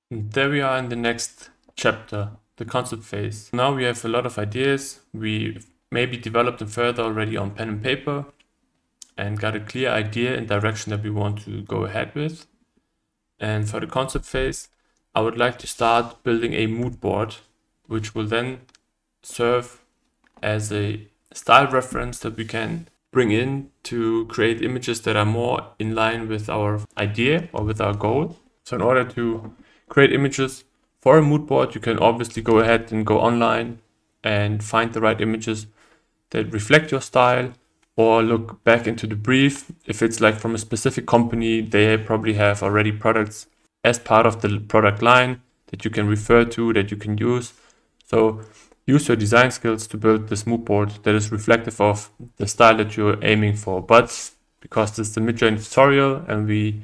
And there we are in the next chapter, the concept phase. Now we have a lot of ideas. We maybe developed them further already on pen and paper and got a clear idea and direction that we want to go ahead with. And for the concept phase, I would like to start building a mood board, which will then serve as a style reference that we can bring in to create images that are more in line with our idea or with our goal. So in order to create images for a mood board, you can obviously go ahead and go online and find the right images that reflect your style, or look back into the brief. If it's like from a specific company, they probably have already products as part of the product line that you can refer to, that you can use. So use your design skills to build this mood board that is reflective of the style that you're aiming for. But because this is a Midjourney tutorial and we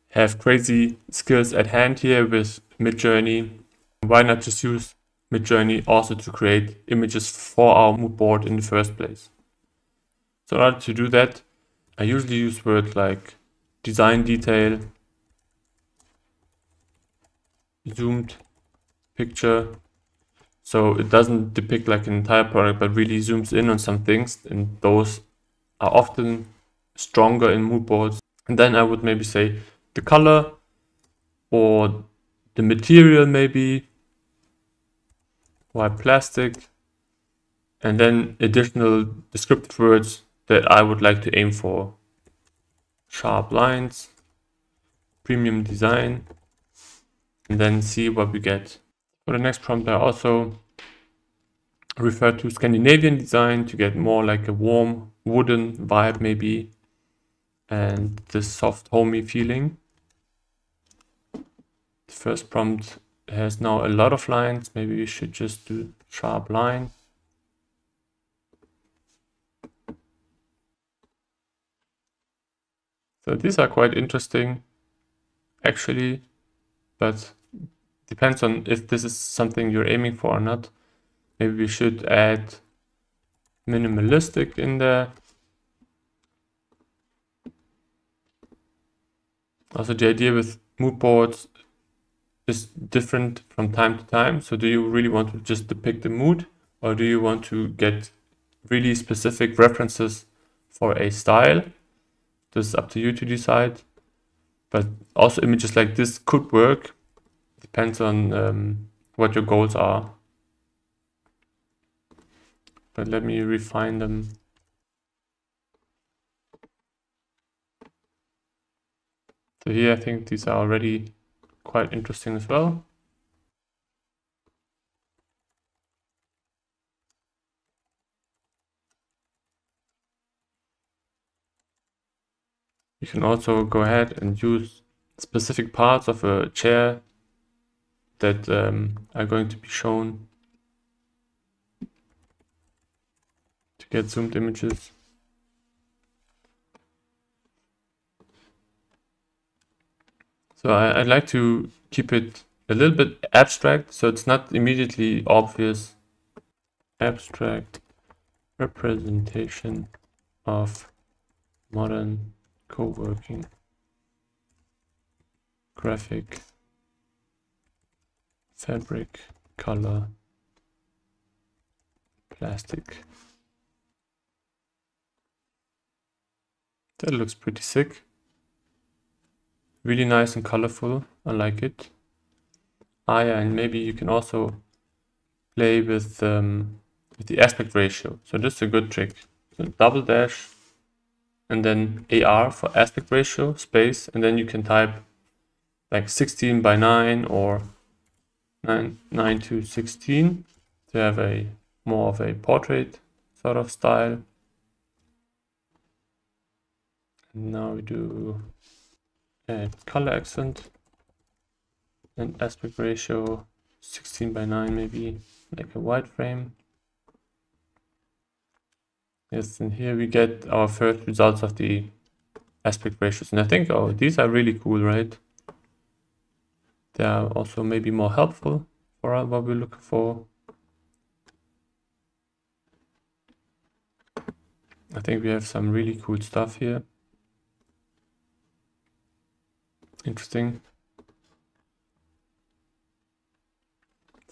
have crazy skills at hand here with Midjourney, why not just use Midjourney also to create images for our mood board in the first place? So in order to do that, I usually use words like design detail, zoomed picture. So it doesn't depict like an entire product, but really zooms in on some things, and those are often stronger in mood boards. And then I would maybe say the color or the material, maybe white plastic, and then additional descriptive words that I would like to aim for. Sharp lines, premium design, and then see what we get. For the next prompt, I also refer to Scandinavian design to get more like a warm wooden vibe maybe, and this soft homey feeling. The first prompt has now a lot of lines. Maybe we should just do sharp line. So these are quite interesting actually, but depends on if this is something you're aiming for or not. Maybe we should add minimalistic in there. Also, the idea with mood boards is different from time to time. So do you really want to just depict the mood, or do you want to get really specific references for a style? This is up to you to decide. But also images like this could work. Depends on what your goals are. But let me refine them. So here I think these are already quite interesting as well. You can also go ahead and use specific parts of a chair that are going to be shown to get zoomed images. So I like to keep it a little bit abstract, so it's not immediately obvious. Abstract representation of modern co-working graphic fabric color plastic. That looks pretty sick. Really nice and colorful. I like it. Ah yeah, and maybe you can also play with the aspect ratio. So this is a good trick. So double dash and then AR for aspect ratio, space, and then you can type like 16:9 or 9:16 to have a more of a portrait sort of style. And now we do a color accent and aspect ratio 16:9, maybe like a white frame. Yes, and here we get our first results of the aspect ratios. And I think, oh, these are really cool, right? They are also maybe more helpful for what we're looking for. I think we have some really cool stuff here. Interesting.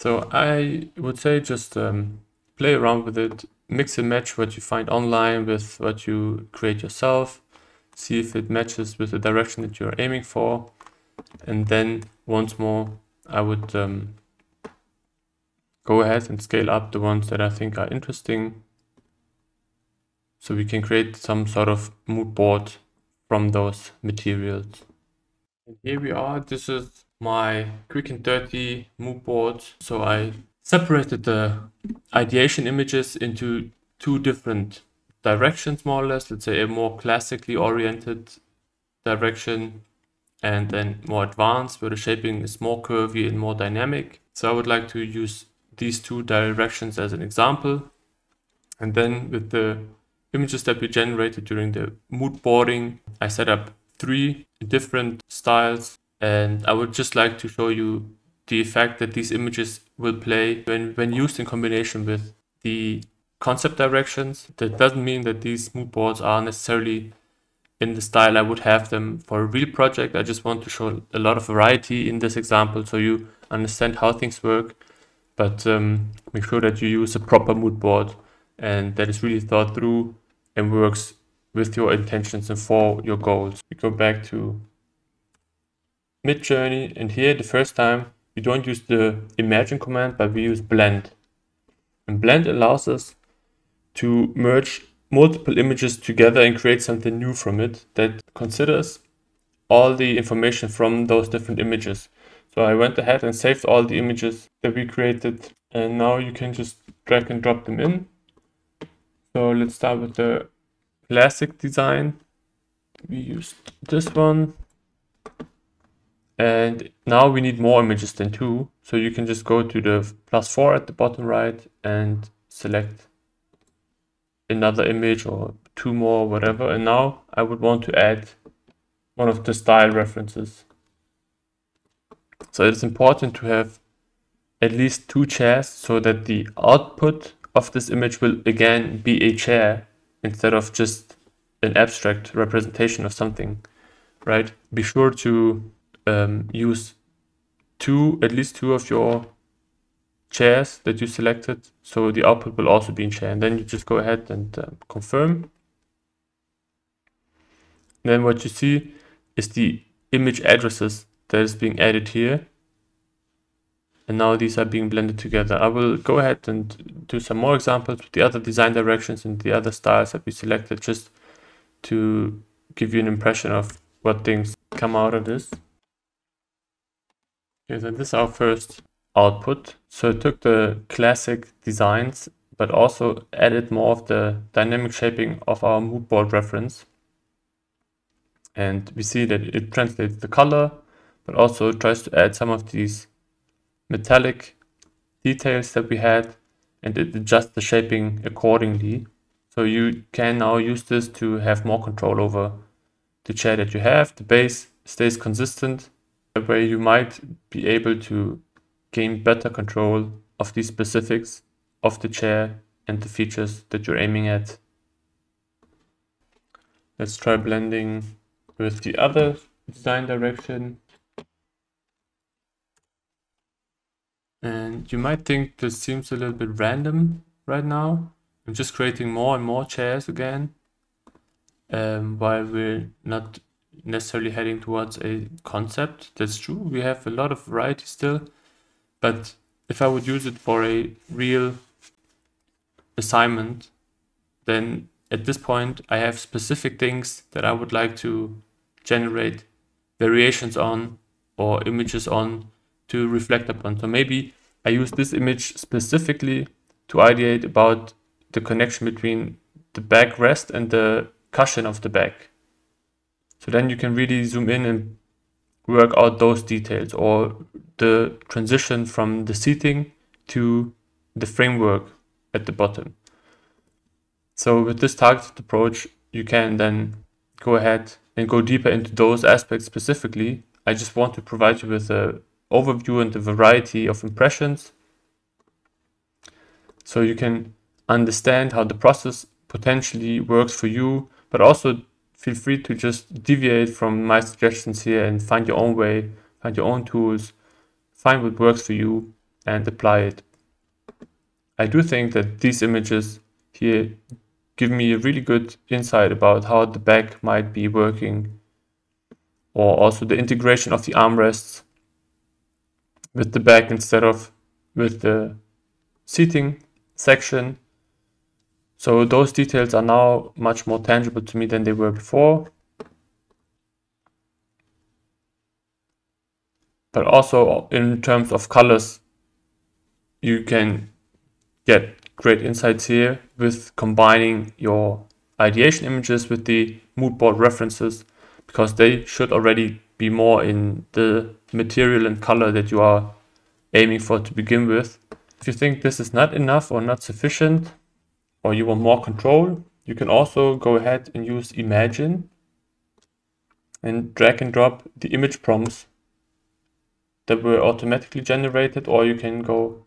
So I would say just play around with it, mix and match what you find online with what you create yourself, see if it matches with the direction that you're aiming for. And then once more, I would go ahead and scale up the ones that I think are interesting, so we can create some sort of mood board from those materials. And here we are. This is my quick and dirty mood board. So I separated the ideation images into two different directions, more or less. Let's say a more classically oriented direction, and then more advanced, where the shaping is more curvy and more dynamic. So I would like to use these two directions as an example. And then with the images that we generated during the mood boarding, I set up 3 different styles, and I would just like to show you the effect that these images will play when used in combination with the concept directions. That doesn't mean that these mood boards are necessarily in the style I would have them for a real project. I just want to show a lot of variety in this example so you understand how things work, but make sure that you use a proper mood board and that is really thought through and works with your intentions and for your goals. We go back to Midjourney, and here the first time we don't use the imagine command, but we use blend. And blend allows us to merge multiple images together and create something new from it that considers all the information from those different images. So I went ahead and saved all the images that we created, and now you can just drag and drop them in. So let's start with the classic design. We used this one, and now we need more images than 2. So you can just go to the +4 at the bottom right and select another image or 2 more, whatever. And now I would want to add one of the style references. So it's important to have at least 2 chairs so that the output of this image will again be a chair instead of just an abstract representation of something, right? Be sure to use at least two of your chairs that you selected, so the output will also be in chair. And then you just go ahead and confirm. And then what you see is the image addresses that is being added here. And now these are being blended together. I will go ahead and do some more examples with the other design directions and the other styles that we selected, just to give you an impression of what things come out of this. Okay, so this is our first output. So it took the classic designs, but also added more of the dynamic shaping of our mood board reference. And we see that it translates the color, but also tries to add some of these metallic details that we had, and it adjusts the shaping accordingly. So you can now use this to have more control over the chair that you have. The base stays consistent, where you might be able to gain better control of these specifics of the chair and the features that you're aiming at. Let's try blending with the other design direction. And you might think this seems a little bit random right now. I'm just creating more and more chairs again, while we're not necessarily heading towards a concept. That's true, we have a lot of variety still, but if I would use it for a real assignment, then at this point I have specific things that I would like to generate variations on or images on to reflect upon. So maybe I use this image specifically to ideate about the connection between the backrest and the cushion of the back. So then you can really zoom in and work out those details, or the transition from the seating to the framework at the bottom. So with this targeted approach, you can then go ahead and go deeper into those aspects specifically. I just want to provide you with an overview and a variety of impressions, so you can understand how the process potentially works for you, but also feel free to just deviate from my suggestions here and find your own way, find your own tools, find what works for you. and apply it. I do think that these images here give me a really good insight about how the back might be working, or also the integration of the armrests with the back instead of with the seating section. So those details are now much more tangible to me than they were before. But also in terms of colors, you can get great insights here with combining your ideation images with the moodboard references, because they should already be more in the material and color that you are aiming for to begin with. If you think this is not enough or not sufficient, or you want more control, you can also go ahead and use Imagine and drag and drop the image prompts that were automatically generated, or you can go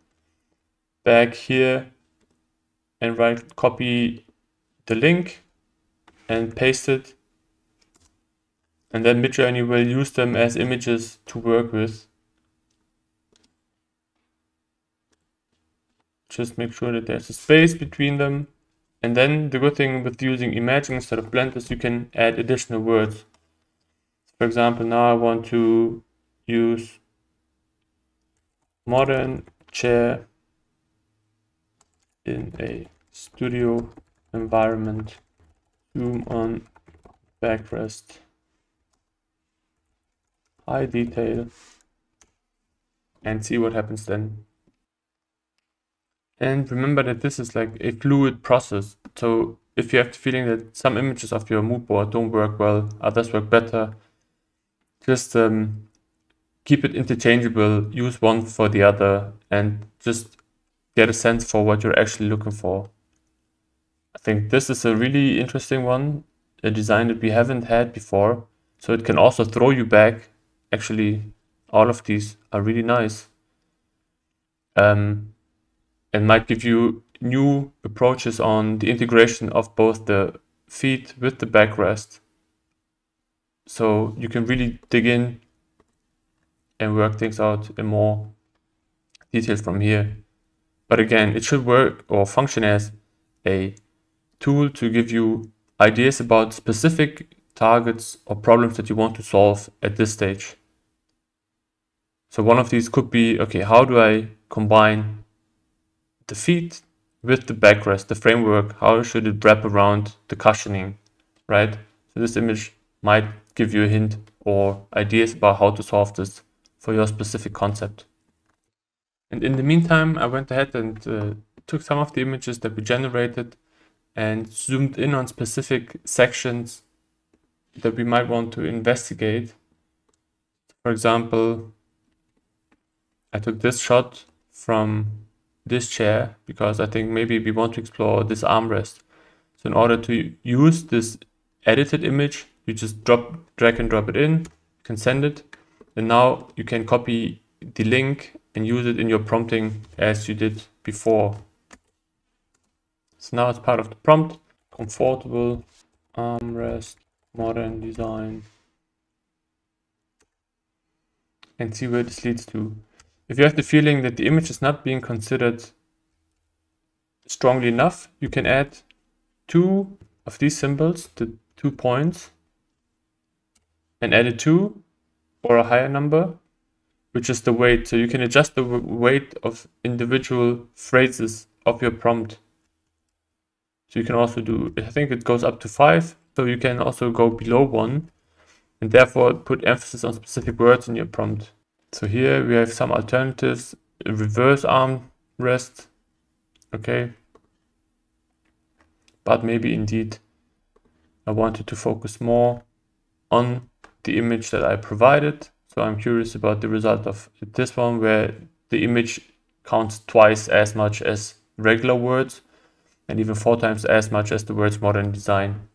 back here and copy the link and paste it, and then Midjourney will use them as images to work with. Just make sure that there's a space between them. And then the good thing with using Imagine instead of Blend is you can add additional words. For example, now I want to use modern chair in a studio environment, zoom on backrest, high detail, and see what happens then. And remember that this is like a fluid process. So if you have the feeling that some images of your mood board don't work well, others work better, just keep it interchangeable, use one for the other, and just get a sense for what you're actually looking for. I think this is a really interesting one, a design that we haven't had before. So it can also throw you back. Actually, all of these are really nice. And might give you new approaches on the integration of both the feet with the backrest. So you can really dig in and work things out in more detail from here. But again, it should work or function as a tool to give you ideas about specific targets or problems that you want to solve at this stage. So one of these could be, okay, how do I combine the feet with the backrest, the framework? How should it wrap around the cushioning, right? So this image might give you a hint or ideas about how to solve this for your specific concept. And in the meantime, I went ahead and took some of the images that we generated and zoomed in on specific sections that we might want to investigate. For example, I took this shot from this chair because I think maybe we want to explore this armrest. So in order to use this edited image, you just drag and drop it in, you can send it, and now you can copy the link and use it in your prompting as you did before. So now it's part of the prompt, comfortable armrest, modern design, and see where this leads to. If you have the feeling that the image is not being considered strongly enough, you can add 2 of these symbols, the 2 points, and add a 2 or a higher number, which is the weight. So you can adjust the weight of individual phrases of your prompt. So you can also do, I think it goes up to 5, so you can also go below 1 and therefore put emphasis on specific words in your prompt. So here we have some alternatives, a reverse arm rest, okay. But maybe indeed I wanted to focus more on the image that I provided. So I'm curious about the result of this one, where the image counts twice as much as regular words and even 4 times as much as the words modern design.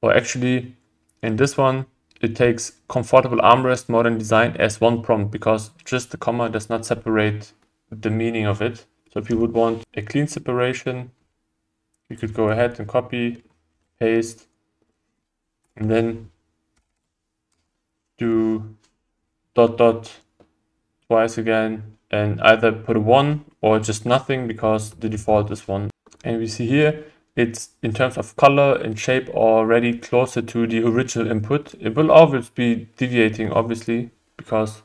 Or actually in this one, it takes comfortable armrest, modern design as one prompt, because just the comma does not separate the meaning of it. So if you would want a clean separation, you could go ahead and copy, paste, and then do ... twice again, and either put a 1 or just nothing because the default is 1. And we see here, it's in terms of color and shape already closer to the original input. It will always be deviating, obviously, because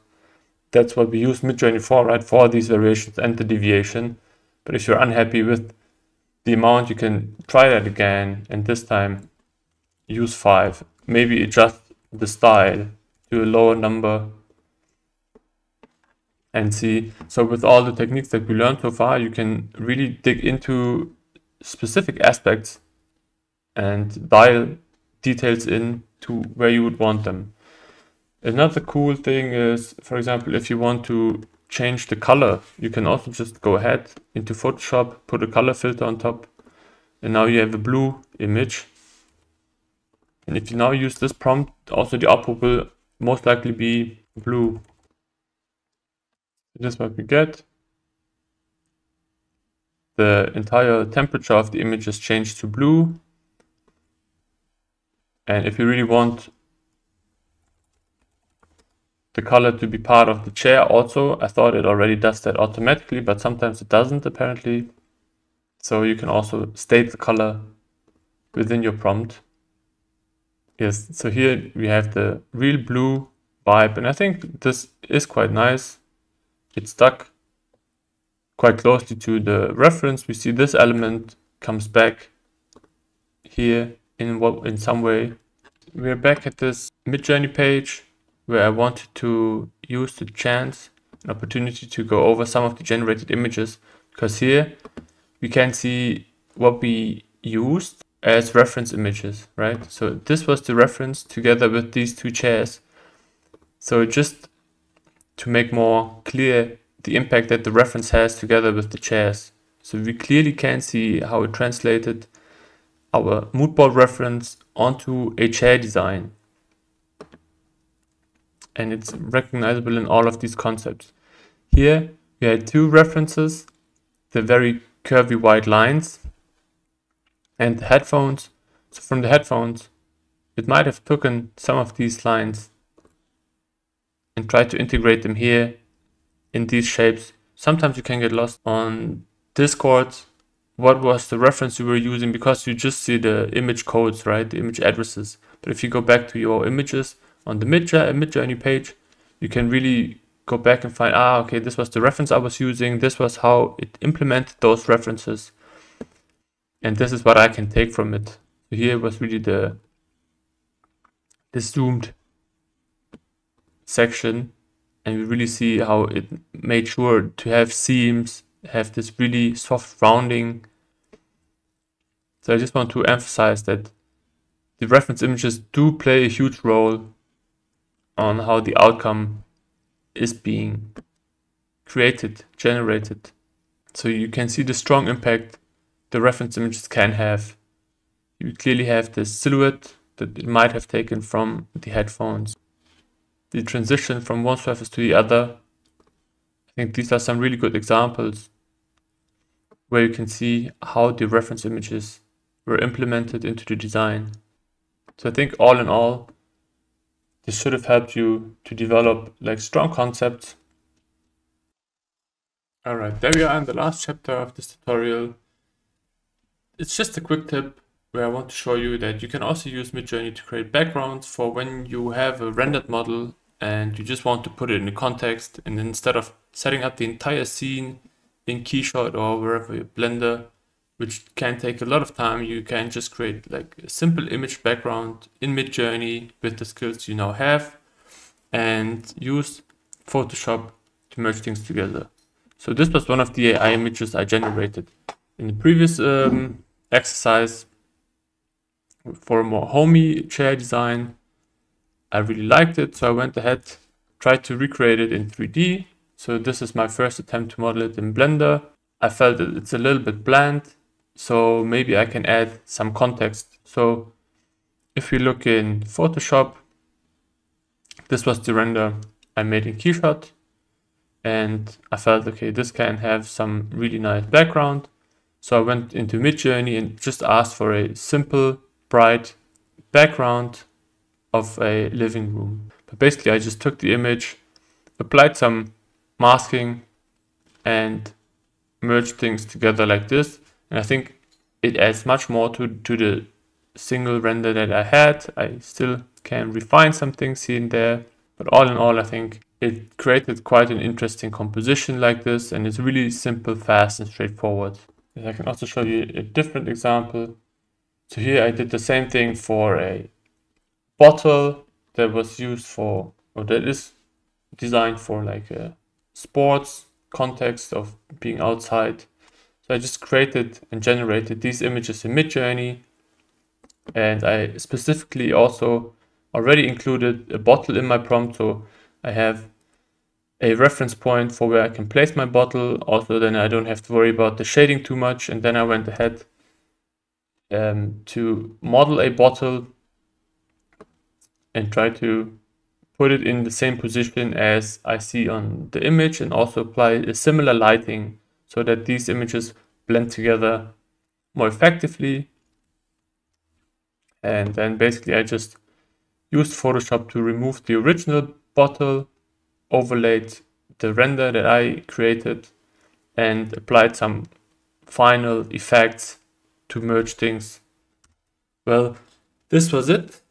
that's what we use Midjourney for, right? For these variations and the deviation. But if you're unhappy with the amount, you can try that again, and this time use 5. Maybe adjust the style to a lower number and see. So with all the techniques that we learned so far, you can really dig into specific aspects and dial details in to where you would want them. Another cool thing is, for example, if you want to change the color, you can also just go ahead into Photoshop, put a color filter on top, and now you have a blue image. And if you now use this prompt, also the output will most likely be blue. This is what we get. The entire temperature of the image is changed to blue. And if you really want the color to be part of the chair also, I thought it already does that automatically, but sometimes it doesn't apparently. So you can also state the color within your prompt. Yes, so here we have the real blue vibe, and I think this is quite nice. It's stuck quite closely to the reference. We see this element comes back here in some way. We're back at this Midjourney page where I wanted to use the chance, an opportunity to go over some of the generated images, because here we can see what we used as reference images, right? So this was the reference together with these two chairs. So just to make more clear the impact that the reference has together with the chairs. So we clearly can see how it translated our moodboard reference onto a chair design. And it's recognizable in all of these concepts. Here we had two references, the very curvy white lines and the headphones. So from the headphones, it might have taken some of these lines and tried to integrate them here in these shapes. Sometimes you can get lost on Discord. What was the reference you were using, because you just see the image codes, right? The image addresses. But if you go back to your images on the Midjourney page, you can really go back and find, okay, this was the reference I was using. This was how it implemented those references. And this is what I can take from it. So here was really the zoomed section, and we really see how it made sure to have seams, have this really soft rounding. So I just want to emphasize that the reference images do play a huge role on how the outcome is being created, generated. So you can see the strong impact the reference images can have. You clearly have the silhouette that it might have taken from the headphones. The transition from one surface to the other. I think these are some really good examples where you can see how the reference images were implemented into the design. So I think all in all, this should have helped you to develop like strong concepts. Alright, there we are in the last chapter of this tutorial. It's just a quick tip where I want to show you that you can also use Midjourney to create backgrounds for when you have a rendered model and you just want to put it in a context, and instead of setting up the entire scene in Keyshot or wherever your Blender, which can take a lot of time, you can just create like a simple image background in Midjourney with the skills you now have and use Photoshop to merge things together. So this was one of the AI images I generated in the previous exercise for a more homey chair design. I really liked it, so I went ahead, tried to recreate it in 3D. So this is my first attempt to model it in Blender. I felt that it's a little bit bland, so maybe I can add some context. So if we look in Photoshop, this was the render I made in Keyshot, and I felt, okay, this can have some really nice background. So I went into Midjourney and just asked for a simple, bright background of a living room. But basically I just took the image, applied some masking and merge things together like this. And I think it adds much more to the single render that I had. I still can refine some things here and there, but all in all, I think it created quite an interesting composition like this, and it's really simple, fast, and straightforward. And I can also show you a different example. So here I did the same thing for a bottle that was used for, or that is designed for like a sports context of being outside. So I just created and generated these images in Midjourney, and I specifically also already included a bottle in my prompt, so I have a reference point for where I can place my bottle. Also, then I don't have to worry about the shading too much. And then I went ahead to model a bottle and try to put it in the same position as I see on the image, and also apply a similar lighting so that these images blend together more effectively. And then basically I just used Photoshop to remove the original bottle, overlaid the render that I created, and applied some final effects to merge things. Well, this was it.